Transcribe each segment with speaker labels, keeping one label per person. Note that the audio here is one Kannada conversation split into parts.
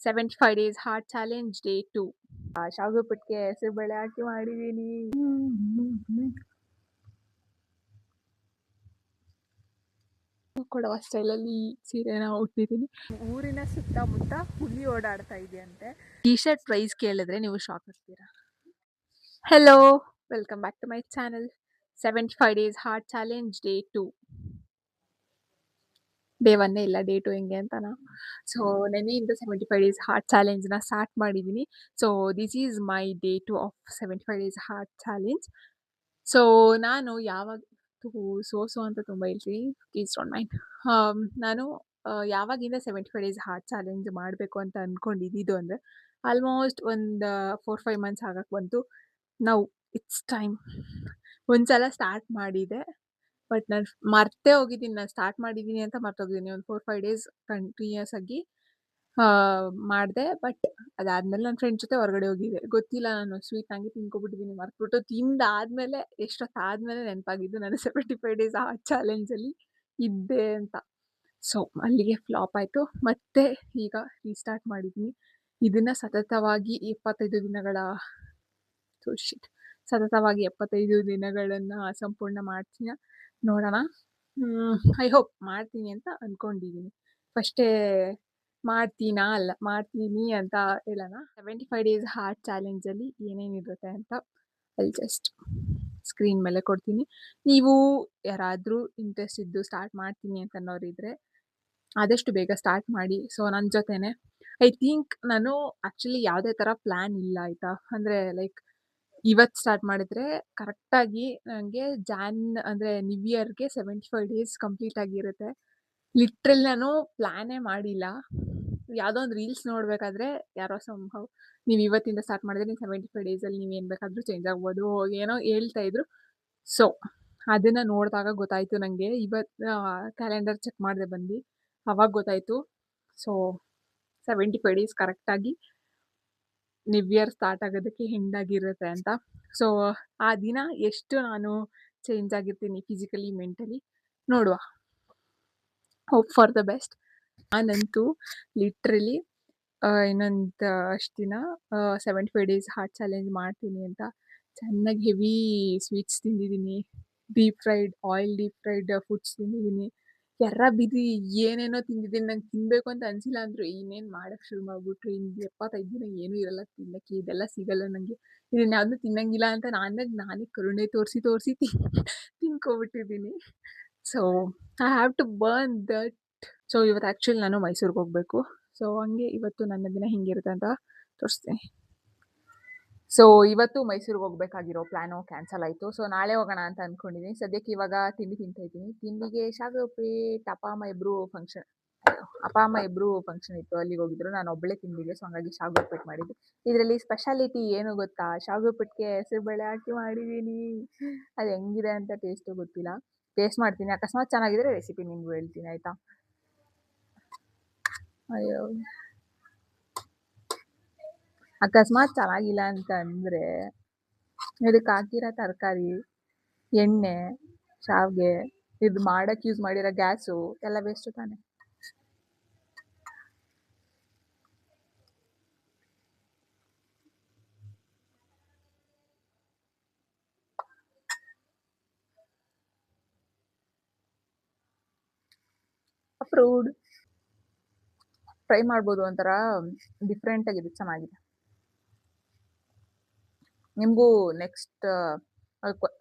Speaker 1: 75 ಡೇಸ್ ಹಾರ್ಟ್ ಚಾಲೆಂಜ್ ಡೇ 2 ಶಾವಿಗೆ ಉಪ್ಪಿಟ್ಟಿಗೆ ಹೆಸರು ಬೇಳೆ ಹಾಕಿ ಮಾಡಿದ್ದೀನಿ. ಕೊಡವ ಸ್ಟೈಲಲ್ಲಿ ಸೀರೆನ ಉಟ್ಟಿದ್ದೀನಿ. ಊರಿನ ಸುತ್ತಮುತ್ತ ಹುಲಿ ಓಡಾಡ್ತಾ ಇದೆಯಂತೆ. ಟಿ ಶರ್ಟ್ ಪ್ರೈಸ್ ಕೇಳಿದ್ರೆ ನೀವು ಶಾಕ್ ಆಗ್ತೀರಾ. Hello, welcome back to my channel. 75 days hard challenge day 2. Day 1 ಇಲ್ಲ, ಡೇ 2 ಹೆಂಗೆ ಅಂತನಾ. ಸೊ ನೆನ್ನೆಯಿಂದ 75 ಡೇಸ್ ಹಾರ್ಟ್ ಚಾಲೆಂಜ್ನ ಸ್ಟಾರ್ಟ್ ಮಾಡಿದ್ದೀನಿ. So this is my day 2 of 75 days hard challenge. So ನಾನು ಯಾವಾಗ ಸೋಸು ಅಂತ ತುಂಬ ಹೇಳ್ತೀನಿ, ಪ್ಲೀಸ್ ಡೋಂಟ್ ಮೈಂಡ್. ನಾನು ಯಾವಾಗಿಂದ 75 ಡೇಸ್ ಹಾರ್ಟ್ ಚಾಲೆಂಜ್ ಮಾಡಬೇಕು ಅಂತ ಅಂದ್ಕೊಂಡಿದ್ದು ಅಂದರೆ ಆಲ್ಮೋಸ್ಟ್ ಒಂದು 4-5 ಮಂತ್ಸ್ ಆಗಕ್ಕೆ ಬಂತು. Now it's time. ಒಂದ್ಸಲ ಸ್ಟಾರ್ಟ್ ಮಾಡಿದೆ, ಬಟ್ ನಾನು ಮರ್ತೇ ಹೋಗಿದ್ದೀನಿ. ನಾನು ಸ್ಟಾರ್ಟ್ ಮಾಡಿದ್ದೀನಿ ಅಂತ ಮರ್ತೋಗಿದ್ದೀನಿ. ಒಂದು 4-5 ಡೇಸ್ ಕಂಟಿನ್ಯೂಸ್ ಆಗಿ ಮಾಡಿದೆ. ಬಟ್ ಅದಾದ್ಮೇಲೆ ನನ್ನ ಫ್ರೆಂಡ್ ಜೊತೆ ಹೊರಗಡೆ ಹೋಗಿದ್ದೆ. ಗೊತ್ತಿಲ್ಲ, ನಾನು ಸ್ವೀಟ್ ಹಂಗೆ ತಿನ್ಕೊಬಿಟ್ಟಿದ್ದೀನಿ, ಮರ್ತ್ಬಿಟ್ಟು. ತಿಂದಾದ್ಮೇಲೆ ಎಷ್ಟೊತ್ತಾದ್ಮೇಲೆ ನೆನಪಾಗಿದ್ದು ನಾನು 75 ಡೇಸ್ ಆ ಚಾಲೆಂಜಲ್ಲಿ ಇದ್ದೆ ಅಂತ. ಸೊ ಅಲ್ಲಿಗೆ ಫ್ಲಾಪ್ ಆಯಿತು. ಮತ್ತೆ ಈಗ ರೀಸ್ಟಾರ್ಟ್ ಮಾಡಿದ್ದೀನಿ. ಇದನ್ನ ಸತತವಾಗಿ 75 ದಿನಗಳ ಸತತವಾಗಿ 75 ದಿನಗಳನ್ನು ಸಂಪೂರ್ಣ ಮಾಡ್ತೀನಿ. ನೋಡೋಣ. ಐ ಹೋಪ್ ಮಾಡ್ತೀನಿ ಅಂತ ಅಂದ್ಕೊಂಡಿದ್ದೀನಿ. ಫಸ್ಟೇ ಮಾಡ್ತೀನಿ ಅಂತ ಹೇಳೋಣ. 75 ಡೇಸ್ ಹಾರ್ಟ್ ಚಾಲೆಂಜಲ್ಲಿ ಏನೇನಿರುತ್ತೆ ಅಂತ ಅಲ್ಲಿ ಜಸ್ಟ್ ಸ್ಕ್ರೀನ್ ಮೇಲೆ ಕೊಡ್ತೀನಿ. ನೀವು ಯಾರಾದರೂ ಇಂಟ್ರೆಸ್ಟ್ ಇದ್ದು ಸ್ಟಾರ್ಟ್ ಮಾಡ್ತೀನಿ ಅಂತ ಅನ್ನೋರಿದ್ರೆ ಆದಷ್ಟು ಬೇಗ ಸ್ಟಾರ್ಟ್ ಮಾಡಿ. ಸೊ ನನ್ನ ಜೊತೆನೆ ಐ ಥಿಂಕ್ ನಾನು ಆ್ಯಕ್ಚುಲಿ ಯಾವುದೇ ಥರ ಪ್ಲ್ಯಾನ್ ಇಲ್ಲ, ಆಯಿತಾ. ಅಂದರೆ ಲೈಕ್ ಇವತ್ತು ಸ್ಟಾರ್ಟ್ ಮಾಡಿದ್ರೆ ಕರೆಕ್ಟಾಗಿ ನನಗೆ ಅಂದರೆ ನ್ಯೂ ಇಯರ್ಗೆ 75 ಡೇಸ್ ಕಂಪ್ಲೀಟ್ ಆಗಿರುತ್ತೆ. ಲಿಟ್ರಲಿ ನಾನು ಪ್ಲ್ಯಾನೇ ಮಾಡಿಲ್ಲ. ಯಾವುದೋ ಒಂದು ರೀಲ್ಸ್ ನೋಡಬೇಕಾದ್ರೆ ಯಾರೋ ಸಂಹವ್ ನೀವು ಇವತ್ತಿಂದ ಸ್ಟಾರ್ಟ್ ಮಾಡಿದ್ರೆ ನೀವು 75 ಡೇಸಲ್ಲಿ ನೀವು ಏನು ಬೇಕಾದರೂ ಚೇಂಜ್ ಆಗ್ಬೋದು ಏನೋ ಹೇಳ್ತಾಯಿದ್ರು. ಸೊ ಅದನ್ನು ನೋಡಿದಾಗ ಗೊತ್ತಾಯಿತು ನನಗೆ. ಇವತ್ತು ಕ್ಯಾಲೆಂಡರ್ ಚೆಕ್ ಮಾಡಿದೆ ಬಂದು, ಅವಾಗ ಗೊತ್ತಾಯಿತು. ಸೊ 75 ಡೇಸ್ ಕರೆಕ್ಟಾಗಿ ನ್ಯೂ ಇಯರ್ ಸ್ಟಾರ್ಟ್ ಆಗೋದಕ್ಕೆ ಹೆಂಡಾಗಿರುತ್ತೆ ಅಂತ. ಸೊ ಆ ದಿನ ಎಷ್ಟು ನಾನು ಚೇಂಜ್ ಆಗಿರ್ತೀನಿ ಫಿಸಿಕಲಿ, ಮೆಂಟಲಿ ನೋಡುವ. Hope for the best. ನಾನಂತೂ ಲಿಟ್ರಲಿ ಇನ್ನೊಂದು ಅಷ್ಟು ದಿನ 75 ಡೇಸ್ ಹಾರ್ಟ್ ಚಾಲೆಂಜ್ ಮಾಡ್ತೀನಿ ಅಂತ ಚೆನ್ನಾಗಿ ಹೆವಿ ಸ್ವೀಟ್ಸ್ ತಿಂದಿದ್ದೀನಿ, ಡೀಪ್ ಫ್ರೈಡ್ ಫುಡ್ಸ್ ತಿಂದಿದ್ದೀನಿ, ಎರ್ರ ಬಿದಿ ಏನೇನೋ ತಿಂದಿದ್ದೀನಿ. ನಂಗೆ ತಿನ್ನಬೇಕು ಅಂತ ಅನಿಸಿಲ್ಲ ಅಂದರು ಇನ್ನೇನು ಮಾಡೋಕ್ಕೆ ಶುರು ಮಾಡಿಬಿಟ್ರು. ಇನ್ನು 75 ದಿನ ಏನೂ ಇರಲ್ಲ ತಿನ್ನೋಕ್ಕೆ, ಇದೆಲ್ಲ ಸಿಗಲ್ಲ ನನಗೆ, ಇದನ್ನು ಯಾವುದೂ ತಿನ್ನಂಗಿಲ್ಲ ಅಂತ ನಾನೇ ಕರುಣೆ ತೋರಿಸಿ ತಿನ್ಕೊಬಿಟ್ಟಿದ್ದೀನಿ. So I have to burn that. So ಇವತ್ತು ಆ್ಯಕ್ಚುಲಿ ನಾನು ಮೈಸೂರಿಗೆ ಹೋಗಬೇಕು. ಸೊ ಹಂಗೆ ಇವತ್ತು ನನ್ನ ದಿನ ಹಿಂಗಿರುತ್ತೆ ಅಂತ ತೋರಿಸ್ತೀನಿ. ಸೊ ಇವತ್ತು ಮೈಸೂರಿಗೆ ಹೋಗ್ಬೇಕಾಗಿರೋ ಪ್ಲ್ಯಾನು ಕ್ಯಾನ್ಸಲ್ ಆಯಿತು. ಸೊ ನಾಳೆ ಹೋಗೋಣ ಅಂತ ಅಂದ್ಕೊಂಡಿದ್ದೀನಿ. ಸದ್ಯಕ್ಕೆ ಇವಾಗ ತಿಂಡಿ ತಿಂತಾಯಿದ್ದೀನಿ. ತಿಂಡಿಗೆ ಶಾವಿಗೆ ಉಪ್ಪಿಟ್ಟು. ಅಪ್ಪ ಅಮ್ಮ ಇಬ್ಬರು ಫಂಕ್ಷನ್ ಇತ್ತು, ಅಲ್ಲಿಗೆ ಹೋಗಿದ್ರು. ನಾನು ಒಬ್ಬಳೇ ತಿಂದಿದ್ದೆ. ಸೊ ಹಂಗಾಗಿ ಶಾವಿಗೆ ಉಪ್ಪಿಟ್ಟು ಮಾಡಿದ್ದೆ. ಇದರಲ್ಲಿ ಸ್ಪೆಷಾಲಿಟಿ ಏನು ಗೊತ್ತಾ, ಶಾವಿಗೆ ಉಪ್ಪಿಟ್ಟಿಗೆ ಹೆಸರು ಬೇಳೆ ಹಾಕಿ ಮಾಡಿದ್ದೀನಿ. ಅದು ಹೆಂಗಿದೆ ಅಂತ ಟೇಸ್ಟು ಗೊತ್ತಿಲ್ಲ, ಟೇಸ್ಟ್ ಮಾಡ್ತೀನಿ. ಅಕಸ್ಮಾತ್ ಚೆನ್ನಾಗಿದ್ರೆ ರೆಸಿಪಿ ನಿಮ್ಗೂ ಹೇಳ್ತೀನಿ, ಆಯಿತಾ. ಅಯ್ಯೋ, ಅಕಸ್ಮಾತ್ ಚೆನ್ನಾಗಿಲ್ಲ ಅಂತ ಅಂದರೆ ಇದಕ್ಕೆ ಹಾಕಿರೋ ತರಕಾರಿ, ಎಣ್ಣೆ, ಶಾವಿಗೆ, ಇದು ಮಾಡೋಕ್ಕೆ ಯೂಸ್ ಮಾಡಿರೋ ಗ್ಯಾಸು ಎಲ್ಲ ವೇಸ್ಟು ತಾನೆ. ಅಪ್ರೂವ್ಡ್. ಟ್ರೈ ಮಾಡ್ಬೋದು, ಒಂಥರ ಡಿಫ್ರೆಂಟಾಗಿದೆ, ಚೆನ್ನಾಗಿದೆ. ನಿಮಗೂ ನೆಕ್ಸ್ಟ್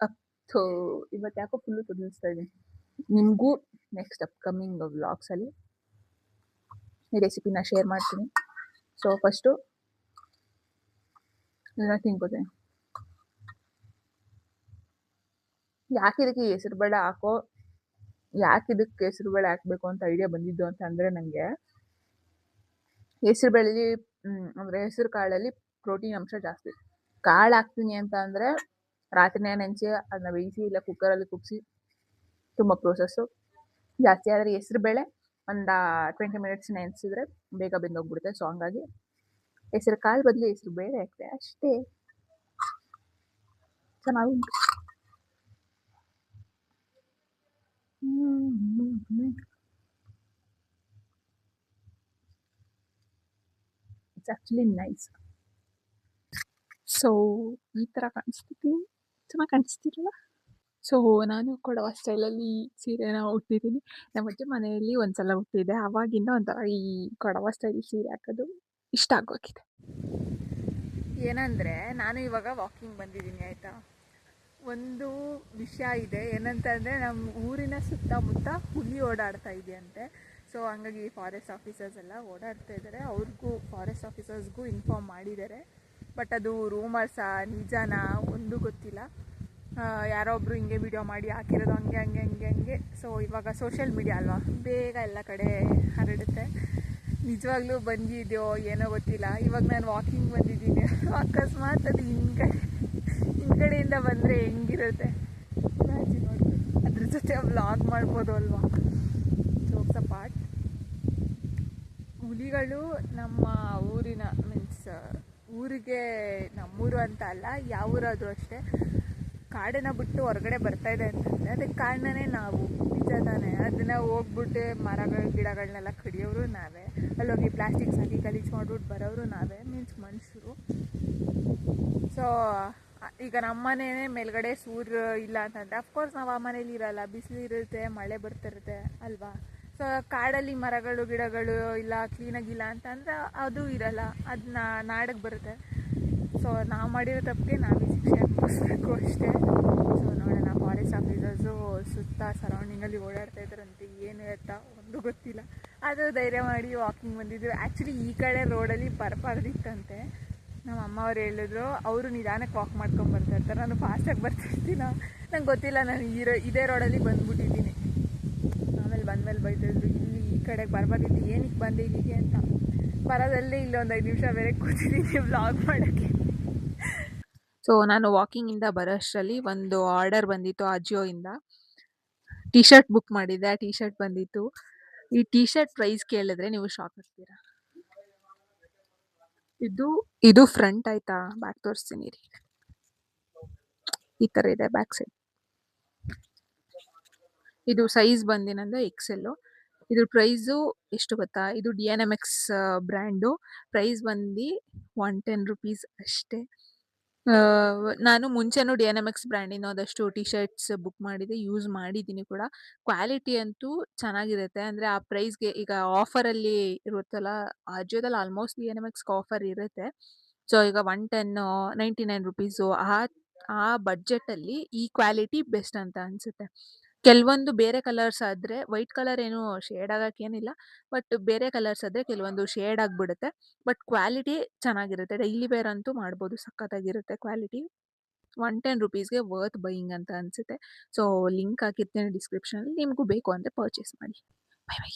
Speaker 1: ಇವತ್ತು ಯಾಕೋ ಫುಲ್ಲು ತುದಿಸ್ತಾ ಇದ್ದೀನಿ. ನಿಮಗೂ ನೆಕ್ಸ್ಟ್ ಅಪ್ಕಮಿಂಗ್ ವ್ಲಾಗ್ಸಲ್ಲಿ ಈ ರೆಸಿಪಿನ ಶೇರ್ ಮಾಡ್ತೀನಿ. ಸೊ ಫಸ್ಟು ಇದನ್ನ ತಿನ್ಕೋತೀನಿ. ಯಾಕೆ ಇದಕ್ಕೆ ಹೆಸರುಬೇಳೆ ಹಾಕಬೇಕು ಅಂತ ಐಡಿಯಾ ಬಂದಿದ್ದು ಅಂತ ಅಂದರೆ, ನನಗೆ ಹೆಸರುಬೇಳೆಲಿ ಅಂದರೆ ಹೆಸರು ಕಾಳಲ್ಲಿ ಪ್ರೋಟೀನ್ ಅಂಶ ಜಾಸ್ತಿ. ಕಾಳು ಹಾಕ್ತೀನಿ ಅಂತ ಅಂದರೆ ರಾತ್ರಿನೇ ನೆನೆಸಿ ಅದನ್ನ ಬೇಯಿಸಿ ಇಲ್ಲ ಕುಕ್ಕರಲ್ಲಿ ಕುದಿಸಿ ತುಂಬ ಪ್ರೋಸೆಸ್ಸು ಜಾಸ್ತಿ. ಆದರೆ ಹೆಸರುಬೇಳೆ ಒಂದು 20 ಮಿನಿಟ್ಸ್ ನೆನೆಸಿದ್ರೆ ಬೇಗ ಬೆಂದೋಗ್ಬಿಡುತ್ತೆ. ಸೊ ಹಂಗಾಗಿ ಹೆಸರು ಕಾಳು ಬದಲು ಹೆಸರು ಬೇಳೆ ಹಾಕ್ತೆ ಅಷ್ಟೇ. ಚೆನ್ನಾಗುಂಟು. It's actually nice. ಸೊ ಈ ಥರ ಕಾಣಿಸ್ತಿದ್ದೀನಿ. ಚೆನ್ನಾಗಿ ಕಾಣಿಸ್ತಿರಲ್ಲ? ಸೊ ನಾನು ಕೊಡವ ಸ್ಟೈಲಲ್ಲಿ ಸೀರೆನ ಉಟ್ಟಿದ್ದೀನಿ. ನಮ್ಮ ಅಜ್ಜಿ ಮನೆಯಲ್ಲಿ ಒಂದ್ಸಲ ಉಟ್ಟಿದ್ದೆ. ಆವಾಗಿಂದ ಒಂಥರ ಈ ಕೊಡವ ಸ್ಟೈಲ್ ಸೀರೆ ಹಾಕೋದು ಇಷ್ಟ ಆಗೋಗಿದೆ. ಏನಂದರೆ ನಾನು ಇವಾಗ ವಾಕಿಂಗ್ ಬಂದಿದ್ದೀನಿ ಆಯಿತಾ. ಒಂದು ವಿಷಯ ಇದೆ ಏನಂತಂದರೆ ನಮ್ಮ ಊರಿನ ಸುತ್ತಮುತ್ತ ಹುಲಿ ಓಡಾಡ್ತಾ ಇದೆಯಂತೆ. ಸೊ ಹಂಗಾಗಿ ಫಾರೆಸ್ಟ್ ಆಫೀಸರ್ಸ್ ಎಲ್ಲ ಓಡಾಡ್ತಾ ಇದ್ದಾರೆ. ಅವ್ರಿಗೂ ಫಾರೆಸ್ಟ್ ಆಫೀಸರ್ಸ್ಗೂ ಇನ್ಫಾರ್ಮ್ ಮಾಡಿದ್ದಾರೆ. ಬಟ್ ಅದು ರೂಮರ್ಸಾ ನಿಜಾನಾ ಒಂದು ಗೊತ್ತಿಲ್ಲ. ಯಾರೋ ಒಬ್ಬರು ಹಿಂಗೆ ವಿಡಿಯೋ ಮಾಡಿ ಹಾಕಿರೋದು ಹಂಗೆ ಹಂಗೆ ಹಂಗೆ ಹಂಗೆ. ಸೊ ಇವಾಗ ಸೋಷಿಯಲ್ ಮೀಡಿಯಾ ಅಲ್ವಾ, ಬೇಗ ಎಲ್ಲ ಕಡೆ ಹರಡುತ್ತೆ. ನಿಜವಾಗ್ಲೂ ಬಂದಿದೆಯೋ ಏನೋ ಗೊತ್ತಿಲ್ಲ. ಇವಾಗ ನಾನು ವಾಕಿಂಗ್ ಬಂದಿದ್ದೀನಿ, ಅಕಸ್ಮಾತ್ ಅದು ಹಿಂದ್ಗಡೆಯಿಂದ ಬಂದರೆ ಹೆಂಗಿರುತ್ತೆ ಇಮ್ಯಾಜಿನ್ ಮಾಡ್ಬೋದು. ಅದ್ರ ಜೊತೆ ವ್ಲಾಗ್ ಮಾಡ್ಬೋದು ಅಲ್ವಾ. ಜೋಕ್ಸ್ ಅಪಾರ್ಟ್, ಹುಲಿಗಳು ನಮ್ಮ ಊರಿನ ಮೀನ್ಸ್ ಊರಿಗೆ ನಮ್ಮೂರು ಅಂತ ಅಲ್ಲ, ಯಾವ ಊರಾದರೂ ಅಷ್ಟೇ ಕಾಡನ್ನು ಬಿಟ್ಟು ಹೊರಗಡೆ ಬರ್ತಾ ಇದೆ ಅಂತಂದರೆ ಅದಕ್ಕೆ ಕಾರಣನೇ ನಾವು. ನಿಜ ತಾನೇ? ಅದನ್ನು ಹೋಗ್ಬಿಟ್ಟು ಮರಗಳು ಗಿಡಗಳನ್ನೆಲ್ಲ ಕಡಿಯೋರು ನಾವೇ, ಅಲ್ಲೋಗಿ ಪ್ಲಾಸ್ಟಿಕ್ಸ್ ಹಾಕಿ ಗಲೀಜು ಮಾಡ್ಬಿಟ್ಟು ಬರೋರು ನಾವೇ, ಮೀನ್ಸ್ ಮನುಷ್ಯರು. ಸೊ ಈಗ ನಮ್ಮ ಮನೆಯೇ ಮೇಲ್ಗಡೆ ಸೂರ್ಯ ಇಲ್ಲ ಅಂತಂದರೆ ಅಫ್ಕೋರ್ಸ್ ನಾವು ಆ ಮನೇಲಿ ಇರೋಲ್ಲ, ಬಿಸಿಲು ಇರುತ್ತೆ, ಮಳೆ ಬರ್ತಿರುತ್ತೆ ಅಲ್ವಾ. ಸೊ ಕಾಡಲ್ಲಿ ಮರಗಳು ಗಿಡಗಳು ಇಲ್ಲ, ಕ್ಲೀನಾಗಿಲ್ಲ ಅಂತಂದ್ರೆ ಅದು ಇರಲ್ಲ, ಅದನ್ನ ನಾಡಕ್ಕೆ ಬರುತ್ತೆ. ಸೊ ನಾವು ಮಾಡಿರೋ ತಪ್ಪಿಗೆ ನಾವೇ ಶಿಕ್ಷೆ ಅನುಭವಿಸ್ಬೇಕು ಅಷ್ಟೇ. ಸೊ ನೋಡೋಣ, ಫಾರೆಸ್ಟ್ ಆಫೀಸರ್ಸು ಸುತ್ತ ಸರೌಂಡಿಂಗಲ್ಲಿ ಓಡಾಡ್ತಾ ಇದ್ದಾರಂತೆ, ಏನು ಎತ್ತಾ ಒಂದು ಗೊತ್ತಿಲ್ಲ. ಅದು ಧೈರ್ಯ ಮಾಡಿ ವಾಕಿಂಗ್ ಬಂದಿದ್ದು. ಆ್ಯಕ್ಚುಲಿ ಈ ಕಡೆ ರೋಡಲ್ಲಿ ಬರಬಾರ್ದಿತ್ತಂತೆ. ನಮ್ಮ ಅಮ್ಮ ಅವ್ರು ಹೇಳಿದ್ರು, ಅವರು ನಿಧಾನಕ್ಕೆ ವಾಕ್ ಮಾಡ್ಕೊಂಡು ಬರ್ತಾ ಇರ್ತಾರೆ, ನಾನು ಫಾಸ್ಟಾಗಿ ಬರ್ತಿರ್ತೀನ, ನಂಗೆ ಗೊತ್ತಿಲ್ಲ, ನಾನು ಇದೇ ರೋಡಲ್ಲಿ ಬಂದುಬಿಟ್ಟಿದ್ದೀನಿ. ಆಮೇಲೆ ಬಂದಮೇಲೆ ಬೈತಿದ್ರು, ಇಲ್ಲಿ ಈ ಕಡೆಗೆ ಬರಬಾರ್ದಿತ್ತು, ಏನಕ್ಕೆ ಬಂದೆ ಇಲ್ಲಿಗೆ ಅಂತ. ಬರೋದಲ್ಲೇ ಇಲ್ಲೊಂದು 5 ನಿಮಿಷ ಬೇರೆ ಕೂತಿದ್ದೀನಿ ವ್ಲಾಗ್ ಮಾಡೋಕ್ಕೆ. ಸೊ ನಾನು ವಾಕಿಂಗಿಂದ ಬರೋಷ್ಟರಲ್ಲಿ ಒಂದು ಆರ್ಡರ್ ಬಂದಿತ್ತು ಅಜಿಯೋಯಿಂದ. ಟಿ ಶರ್ಟ್ ಬುಕ್ ಮಾಡಿದ್ದೆ, ಆ ಟಿ ಶರ್ಟ್ ಬಂದಿತ್ತು. ಈ ಟಿ ಶರ್ಟ್ ಪ್ರೈಸ್ ಕೇಳಿದ್ರೆ ನೀವು ಶಾಕ್ ಆಗ್ತೀರಾ. ಇದು ಫ್ರಂಟ್ ಆಯ್ತಾ, ಬ್ಯಾಕ್ ತೋರಿಸ್ತೀನಿ ರೀ. ಈ ಥರ ಇದೆ ಬ್ಯಾಕ್ ಸೈಡ್. ಇದು ಸೈಜ್ ಬಂದು ನಂದು XL. ಇದು ಪ್ರೈಸು ಎಷ್ಟು ಗೊತ್ತಾ? ಇದು DNMX ಬ್ರ್ಯಾಂಡು. ಪ್ರೈಸ್ ಬಂದು 110 ರುಪೀಸ್ ಅಷ್ಟೇ. ನಾನು ಮುಂಚೆನೂ DNMX ಬ್ರ್ಯಾಂಡಿನ ಒಂದಷ್ಟು ಟಿ ಶರ್ಟ್ಸ್ ಬುಕ್ ಮಾಡಿದ್ದೆ, ಯೂಸ್ ಮಾಡಿದ್ದೀನಿ ಕೂಡ. ಕ್ವಾಲಿಟಿ ಅಂತೂ ಚೆನ್ನಾಗಿರುತ್ತೆ. ಅಂದರೆ ಆ ಪ್ರೈಸ್ಗೆ ಈಗ ಆಫರಲ್ಲಿ ಇರುತ್ತಲ್ಲ, ಅಜಿಯೋದಲ್ಲಿ ಆಲ್ಮೋಸ್ಟ್ DNMXಗೆ ಆಫರ್ ಇರುತ್ತೆ. ಸೊ ಈಗ 110 99 ರುಪೀಸು ಆ ಬಡ್ಜೆಟಲ್ಲಿ ಈ ಕ್ವಾಲಿಟಿ ಬೆಸ್ಟ್ ಅಂತ ಅನಿಸುತ್ತೆ. ಕೆಲವೊಂದು ಬೇರೆ ಕಲರ್ಸ್ ಆದರೆ, ವೈಟ್ ಕಲರ್ ಏನು ಶೇಡ್ ಆಗೋಕ್ಕೇನಿಲ್ಲ, ಬಟ್ ಬೇರೆ ಕಲರ್ಸ್ ಆದರೆ ಕೆಲವೊಂದು ಶೇಡ್ ಆಗಿಬಿಡುತ್ತೆ. ಬಟ್ ಕ್ವಾಲಿಟಿ ಚೆನ್ನಾಗಿರುತ್ತೆ, ಡೈಲಿ ವೇರ್ ಅಂತೂ ಮಾಡ್ಬೋದು, ಸಖತ್ತಾಗಿರುತ್ತೆ ಕ್ವಾಲಿಟಿ. 110 ರುಪೀಸ್ಗೆ ವರ್ತ್ ಬೈಯಿಂಗ್ ಅಂತ ಅನಿಸುತ್ತೆ. ಸೊ ಲಿಂಕ್ ಹಾಕಿರ್ತೀನಿ ಡಿಸ್ಕ್ರಿಪ್ಷನಲ್ಲಿ, ನಿಮಗೂ ಬೇಕು ಅಂದರೆ ಪರ್ಚೇಸ್ ಮಾಡಿ. Bye bye.